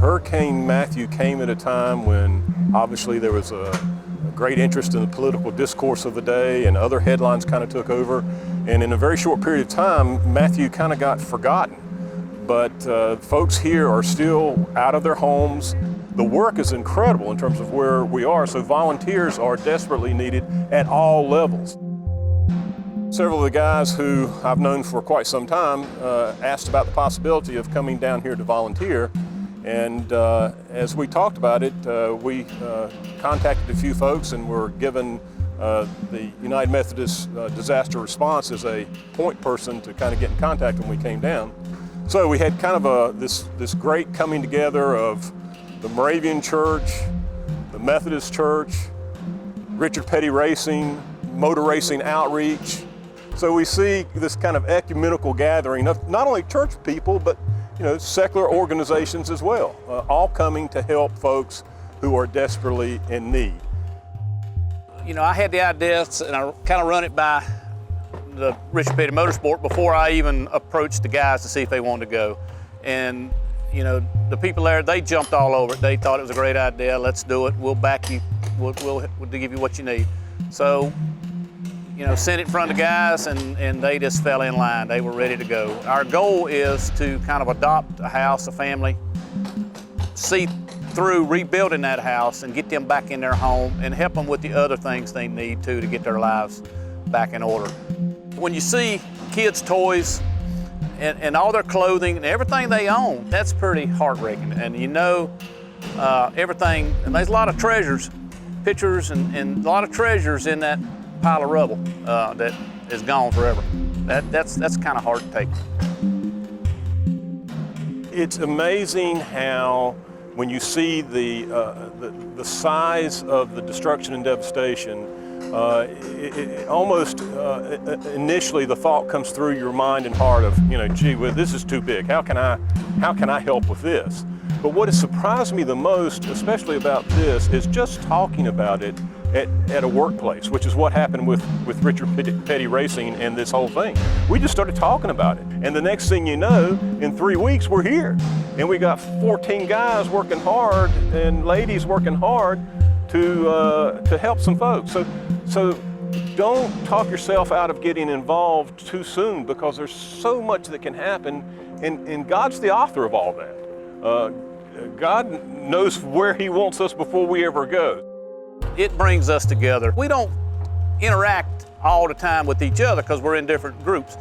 Hurricane Matthew came at a time when obviously there was a great interest in the political discourse of the day, and other headlines kind of took over. And in a very short period of time, Matthew kind of got forgotten. But folks here are still out of their homes. The work is incredible in terms of where we are, so volunteers are desperately needed at all levels. Several of the guys who I've known for quite some time asked about the possibility of coming down here to volunteer. And as we talked about it, we contacted a few folks and were given the United Methodist Disaster Response as a point person to kind of get in contact when we came down. So we had kind of this great coming together of the Moravian Church, the Methodist Church, Richard Petty Racing, Motor Racing Outreach. So we see this kind of ecumenical gathering of not only church people, but secular organizations as well, all coming to help folks who are desperately in need. I had the idea, and I kind of run it by the Richard Petty Motorsport before I even approached the guys to see if they wanted to go. And the people there, they jumped all over it. They thought it was a great idea. Let's do it. We'll back you. We'll give you what you need. So, sent it in front of the guys, and they just fell in line. They were ready to go. Our goal is to kind of adopt a house, a family, see through rebuilding that house and get them back in their home and help them with the other things they need to get their lives back in order. When you see kids' toys and all their clothing and everything they own, that's pretty heartbreaking. And everything, and there's a lot of treasures, pictures and a lot of treasures in that pile of rubble that is gone forever. That's kind of hard to take. It's amazing how when you see the size of the destruction and devastation, it almost initially the thought comes through your mind and heart of, gee, well, this is too big. How can I help with this? But what has surprised me the most, especially about this, is just talking about it at a workplace, which is what happened with Richard Petty Racing and this whole thing. We just started talking about it. And the next thing you know, in 3 weeks, we're here. And we got 14 guys working hard and ladies working hard to help some folks. So don't talk yourself out of getting involved too soon, because there's so much that can happen, and God's the author of all that. God knows where He wants us before we ever go. It brings us together. We don't interact all the time with each other because we're in different groups.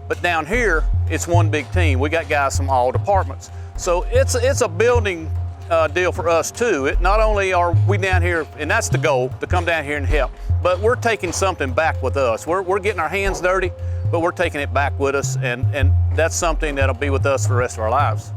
But down here, it's one big team. We got guys from all departments. So it's a building deal for us too. Not only are we down here, and that's the goal, to come down here and help, but we're taking something back with us. We're getting our hands dirty, but we're taking it back with us, and that's something that'll be with us for the rest of our lives.